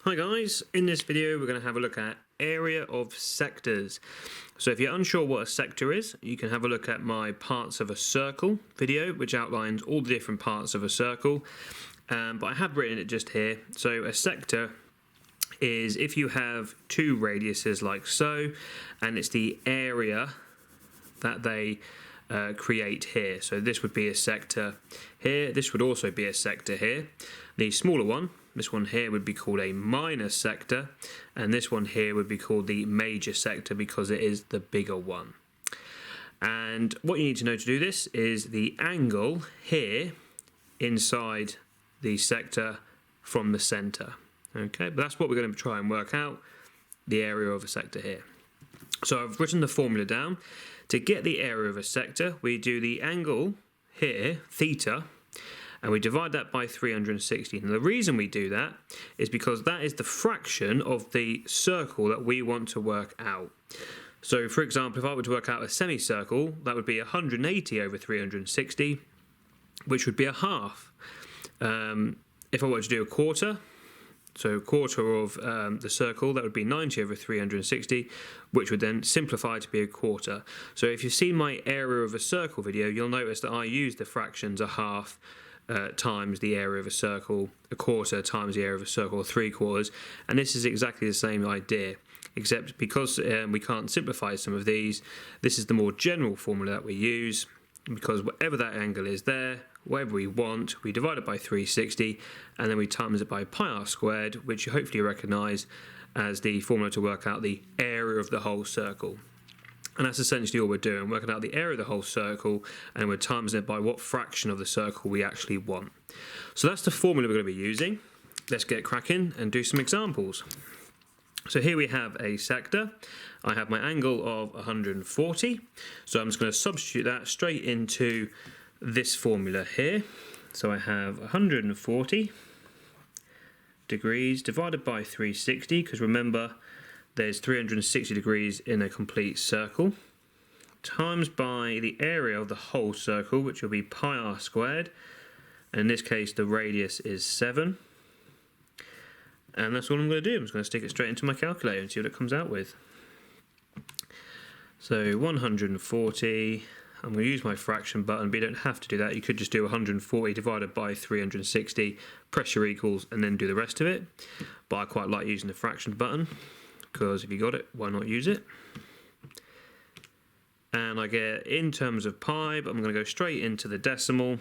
Hi guys, in this video we're going to have a look at area of sectors. So if you're unsure what a sector is, you can have a look at my parts of a circle video which outlines all the different parts of a circle, but I have written it just here. So a sector is if you have two radiuses like so, and it's the area that they create here. So this would be a sector here, this would also be a sector here. The smaller one, this one here, would be called a minor sector, and this one here would be called the major sector because it is the bigger one. And what you need to know to do this is the angle here inside the sector from the centre. Okay, but that's what we're going to try and work out, the area of a sector here. So I've written the formula down. To get the area of a sector, we do the angle here, theta, and we divide that by 360. And the reason we do that is because that is the fraction of the circle that we want to work out. So for example, if I were to work out a semicircle, that would be 180 over 360, which would be a half. If I were to do a quarter, so a quarter of the circle, that would be 90 over 360, which would then simplify to be a quarter. So if you've seen my area of a circle video, you'll notice that I use the fractions a half times the area of a circle, a quarter times the area of a circle, 3/4, and this is exactly the same idea, except because we can't simplify some of these, this is the more general formula that we use, because whatever that angle is there, whatever we want, we divide it by 360, and then we times it by pi r squared, which you hopefully recognise as the formula to work out the area of the whole circle. And that's essentially all we're doing, working out the area of the whole circle, and we're timesing it by what fraction of the circle we actually want. So that's the formula we're going to be using. Let's get cracking and do some examples. So here we have a sector. I have my angle of 140, so I'm just going to substitute that straight into this formula here. So I have 140 degrees divided by 360, because remember there's 360 degrees in a complete circle, times by the area of the whole circle, which will be pi r squared, and in this case the radius is 7, and that's all I'm going to do. I'm just going to stick it straight into my calculator and see what it comes out with. So 140, I'm going to use my fraction button, but you don't have to do that. You could just do 140 divided by 360, press your equals, and then do the rest of it. But I quite like using the fraction button, because if you got it, why not use it? And I get in terms of pi, but I'm going to go straight into the decimal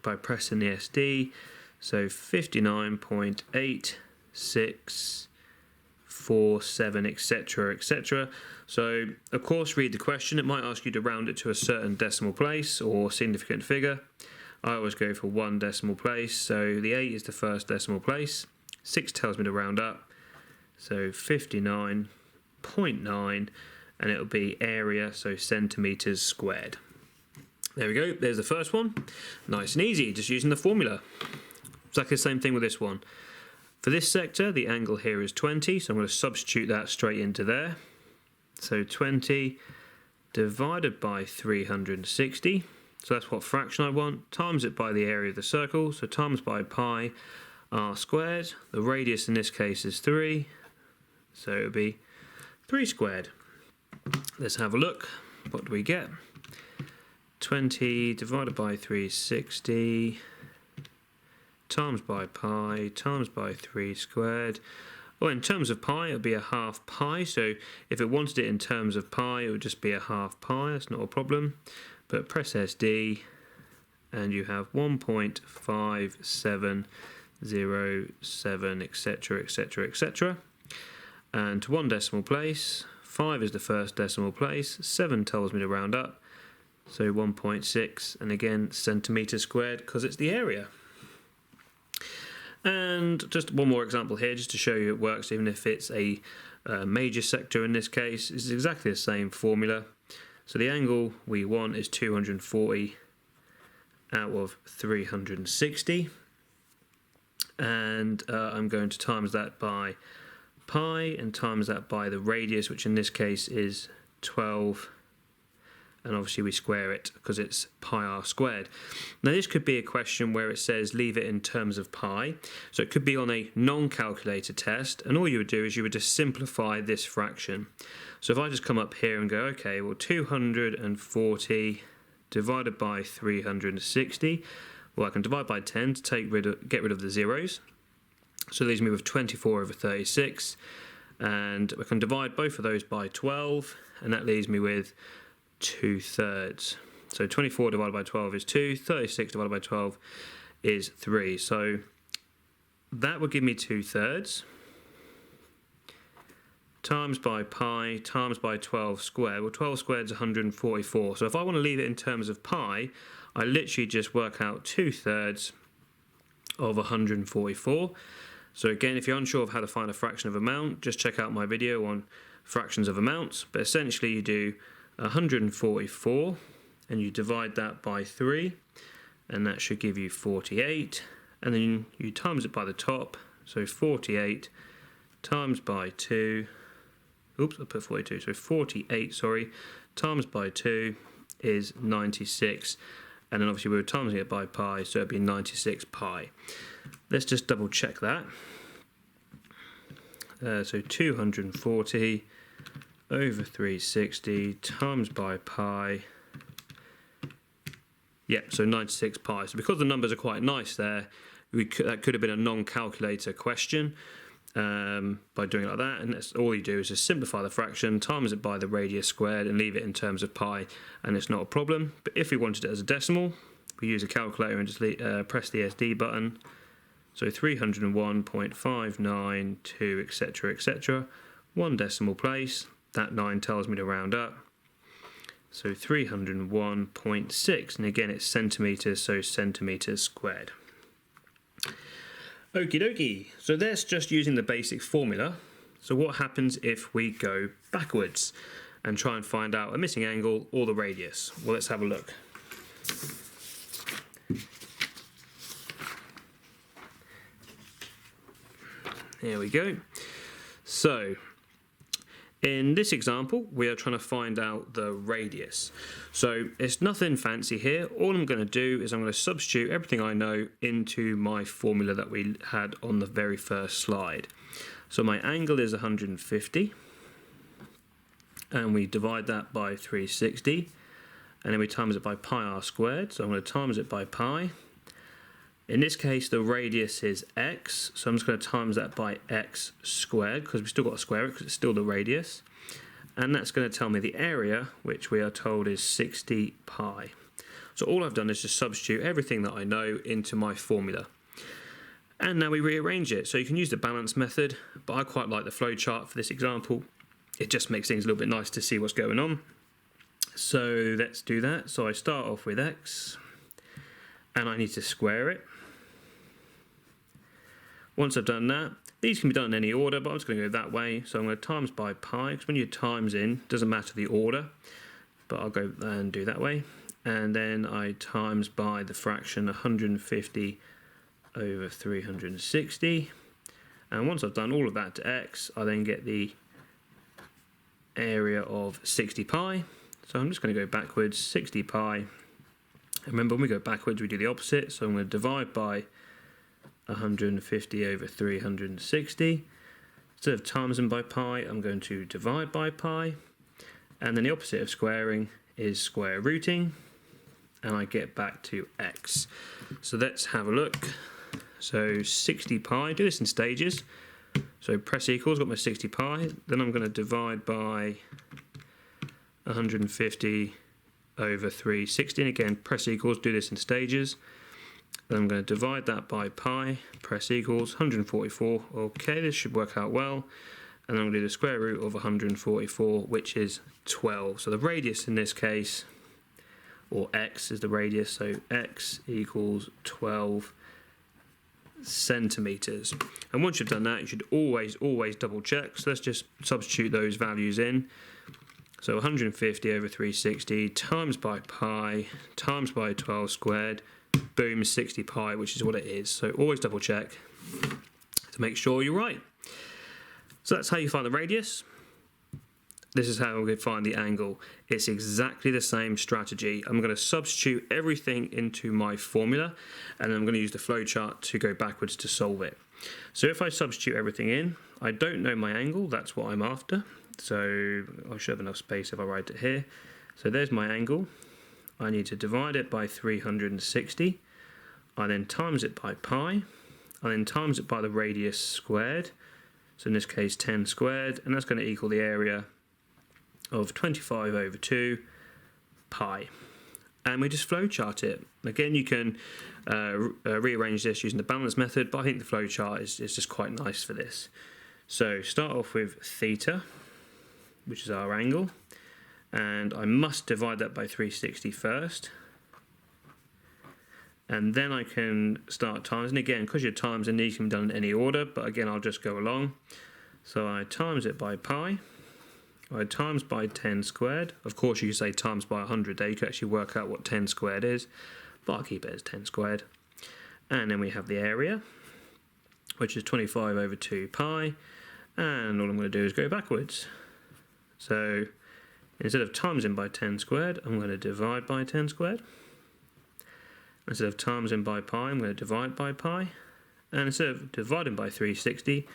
by pressing the SD. So 59.8647, etc., etc. So of course, read the question. It might ask you to round it to a certain decimal place or significant figure. I always go for one decimal place. So the 8 is the first decimal place. 6 tells me to round up. So 59.9, and it'll be area, so centimetres squared. There we go, there's the first one. Nice and easy, just using the formula. Exactly the same thing with this one. For this sector, the angle here is 20, so I'm going to substitute that straight into there. So 20 divided by 360, so that's what fraction I want, times it by the area of the circle, so times by pi r squared. The radius in this case is 3, so it would be 3 squared. Let's have a look. What do we get? 20 divided by 360 times by pi times by 3 squared. Well, in terms of pi, it would be a half pi. So if it wanted it in terms of pi, it would just be a half pi. That's not a problem. But press SD, and you have 1.5707, etc., etc., etc. And to one decimal place, 5 is the first decimal place, 7 tells me to round up, so 1.6, and again centimetres squared because it's the area. And just one more example here just to show you it works even if it's a major sector in this case. It's exactly the same formula. So the angle we want is 240 out of 360, and I'm going to times that by pi and times that by the radius, which in this case is 12 and obviously we square it because it's pi r squared. Now this could be a question where it says leave it in terms of pi, so it could be on a non-calculator test, and all you would do is you would just simplify this fraction. So if I just come up here and go, okay, well 240 divided by 360, well I can divide by 10 to get rid of the zeros, so it leaves me with 24 over 36, and I can divide both of those by 12, and that leaves me with 2/3. So 24 divided by 12 is 2, 36 divided by 12 is 3. So that would give me 2/3 times by pi times by 12 squared. Well, 12 squared is 144. So if I want to leave it in terms of pi, I literally just work out 2/3 of 144. So again, if you're unsure of how to find a fraction of amount, just check out my video on fractions of amounts. But essentially you do 144 and you divide that by 3, and that should give you 48, and then you times it by the top, so 48 times by 2, oops, I put 42, so 48, sorry, times by 2 is 96, and then obviously we were timesing it by pi, so it'd be 96 pi. Let's just double check that. So 240 over 360 times by pi, yep, so 96 pi. So because the numbers are quite nice there, that could have been a non-calculator question by doing it like that, and that's all you do is just simplify the fraction, times it by the radius squared, and leave it in terms of pi, and it's not a problem. But if we wanted it as a decimal, we use a calculator and just press the SD button. So 301.592, etc., etc., one decimal place. That 9 tells me to round up. So 301.6, and again it's centimetres, so centimetres squared. Okie dokie, so that's just using the basic formula. So what happens if we go backwards and try and find out a missing angle or the radius? Well, let's have a look. There we go. So in this example, we are trying to find out the radius. So it's nothing fancy here. All I'm going to do is I'm going to substitute everything I know into my formula that we had on the very first slide. So my angle is 150, and we divide that by 360, and then we times it by pi r squared. So I'm going to times it by pi. In this case, the radius is x, so I'm just going to times that by x squared, because we've still got to square it, because it's still the radius. And that's going to tell me the area, which we are told is 60 pi. So all I've done is just substitute everything that I know into my formula. And now we rearrange it. So you can use the balance method, but I quite like the flowchart for this example. It just makes things a little bit nice to see what's going on. So let's do that. So I start off with x, and I need to square it. Once I've done that, these can be done in any order, but I'm just going to go that way. So I'm going to times by pi, because when you times in, it doesn't matter the order, but I'll go and do that way. And then I times by the fraction 150 over 360. And once I've done all of that to x, I then get the area of 60 pi. So I'm just going to go backwards, 60 pi. And remember, when we go backwards, we do the opposite. So I'm going to divide by 150 over 360. Instead of timesing by pi, I'm going to divide by pi. And then the opposite of squaring is square rooting. And I get back to x. So let's have a look. So 60 pi, do this in stages. So press equals, got my 60 pi. Then I'm going to divide by 150 over 360. And again, press equals, do this in stages. Then I'm going to divide that by pi, press equals, 144. Okay, this should work out well. And then I'm going to do the square root of 144, which is 12. So the radius in this case, or x is the radius, so x equals 12 centimeters. And once you've done that, you should always double check. So let's just substitute those values in. So 150 over 360 times by pi times by 12 squared, boom, 60 pi, which is what it is. So always double check to make sure you're right. So that's how you find the radius. this is how we find the angle. It's exactly the same strategy. I'm going to substitute everything into my formula, and I'm going to use the flowchart to go backwards to solve it. So if I substitute everything in, I don't know my angle, that's what I'm after. So I should have enough space if I write it here. So there's my angle. I need to divide it by 360. I then times it by pi. I then times it by the radius squared. So in this case 10 squared, and that's going to equal the area of 25 over 2 pi. And we just flowchart it. Again, you can rearrange this using the balance method, but I think the flowchart is just quite nice for this. So start off with theta, which is our angle, and I must divide that by 360 first. And then I can start times, and again, because your times and these can be done in any order, but again, I'll just go along. So I times it by pi, I times by 10 squared. Of course, you can say times by 100 there, you can actually work out what 10 squared is, but I'll keep it as 10 squared. And then we have the area, which is 25 over 2 pi, and all I'm going to do is go backwards. So instead of timesing by 10 squared, I'm going to divide by 10 squared. Instead of timesing by pi, I'm going to divide by pi. And instead of dividing by 360,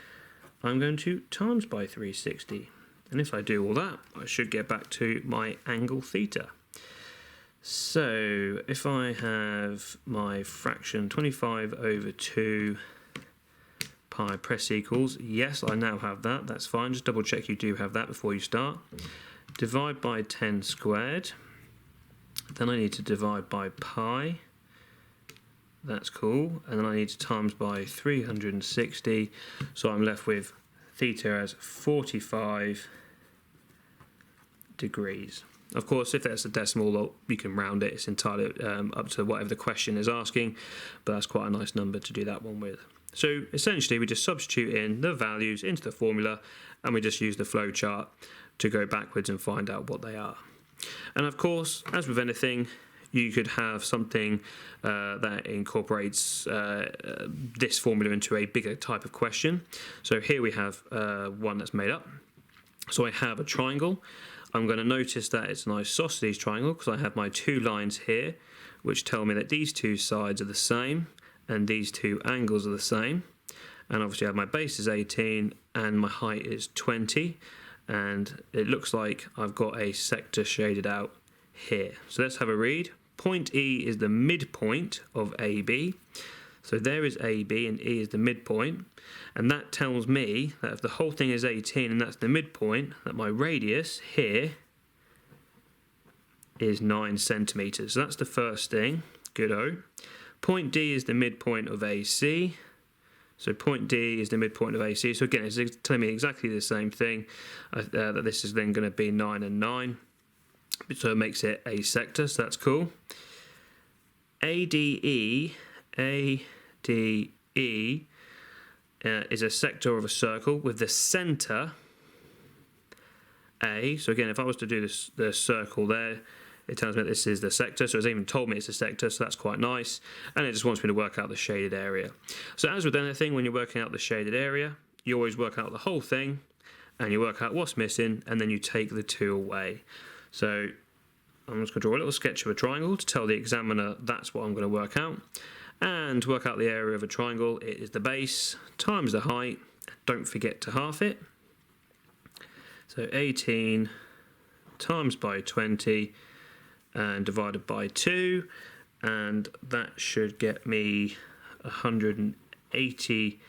I'm going to times by 360. And if I do all that, I should get back to my angle theta. So if I have my fraction 25 over 2 pi press equals, yes, I now have that, that's fine. Just double check you do have that before you start. Divide by 10 squared. Then I need to divide by pi. That's cool. And then I need to times by 360. So I'm left with theta as 45 degrees. Of course, if that's a decimal, you can round it. It's entirely up to whatever the question is asking, but that's quite a nice number to do that one with. So essentially, we just substitute in the values into the formula, and we just use the flowchart to go backwards and find out what they are. And of course, as with anything, you could have something that incorporates this formula into a bigger type of question. So here we have one that's made up. So I have a triangle. I'm going to notice that it's an isosceles triangle because I have my two lines here, which tell me that these two sides are the same and these two angles are the same. And obviously I have my base is 18 and my height is 20. And it looks like I've got a sector shaded out here. So let's have a read. Point E is the midpoint of AB. So there is AB and E is the midpoint. And that tells me that if the whole thing is 18 and that's the midpoint, that my radius here is 9 centimeters. So that's the first thing. Good-o. Point D is the midpoint of AC. So point D is the midpoint of AC. So again, it's telling me exactly the same thing, that this is then going to be 9 and 9. So it makes it a sector, so that's cool. ADE is a sector of a circle with the centre A. So again, if I was to do this, the circle there, it tells me that this is the sector, so it's even told me it's a sector, so that's quite nice. And it just wants me to work out the shaded area. So as with anything, when you're working out the shaded area, you always work out the whole thing, and you work out what's missing, and then you take the two away. So I'm just going to draw a little sketch of a triangle to tell the examiner that's what I'm going to work out. And to work out the area of a triangle, it is the base times the height. Don't forget to half it. So 18 times by 20 and divided by 2. And that should get me 180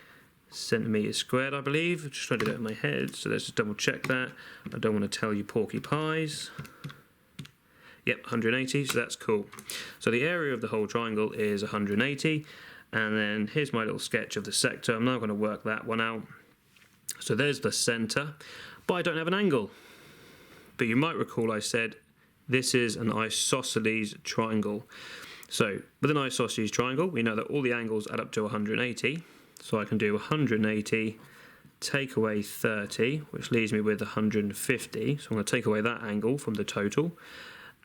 centimeters squared, I believe. Just trying to do it in my head, so let's just double check that. I don't want to tell you porky pies. Yep, 180, so that's cool. So the area of the whole triangle is 180, and then here's my little sketch of the sector. I'm now going to work that one out. So there's the centre, but I don't have an angle. But you might recall I said this is an isosceles triangle. So with an isosceles triangle, we know that all the angles add up to 180. So I can do 180, take away 30, which leaves me with 150. So I'm going to take away that angle from the total.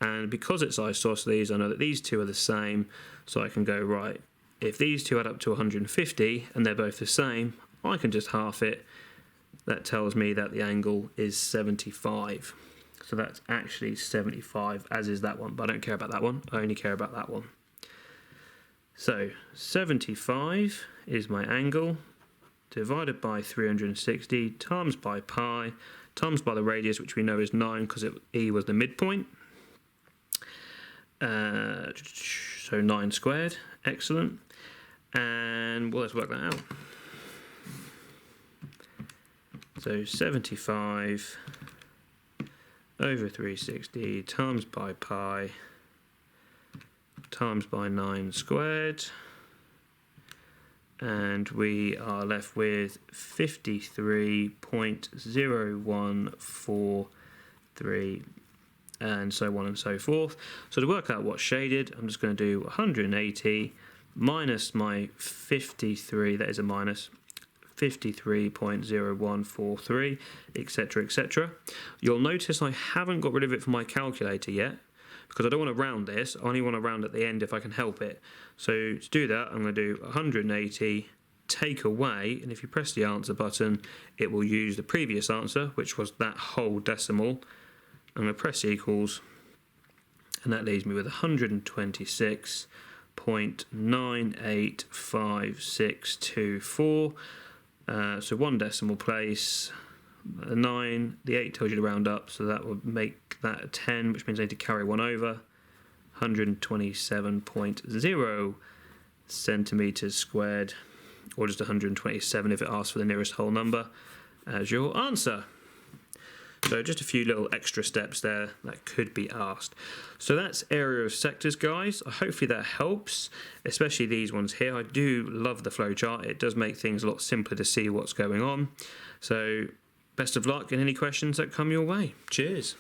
And because it's isosceles, I know that these two are the same. So I can go, right, if these two add up to 150 and they're both the same, I can just half it that tells me that the angle is 75. So that's actually 75, as is that one, but I don't care about that one, I only care about that one. So 75 is my angle, divided by 360, times by pi, times by the radius, which we know is 9 because E was the midpoint. So 9 squared, excellent. And well, let's work that out. So 75 over 360 times by pi times by 9 squared, and we are left with 53.0143, and so on and so forth. So to work out what's shaded, I'm just going to do 180 minus my 53, that is a minus, 53.0143, etc, etc. You'll notice I haven't got rid of it from my calculator yet, because I don't want to round this, I only want to round at the end if I can help it. So to do that, I'm going to do 180, take away, and if you press the answer button, it will use the previous answer, which was that whole decimal. I'm going to press equals, and that leaves me with 126.985624. So one decimal place, 9, the 8 tells you to round up, so that would make that a 10, which means I need to carry 1 over. 127.0 centimetres squared, or just 127 if it asks for the nearest whole number, as your answer. So just a few little extra steps there that could be asked. So that's area of sectors, guys. Hopefully that helps, especially these ones here. I do love the flowchart. It does make things a lot simpler to see what's going on. So best of luck in any questions that come your way. Cheers.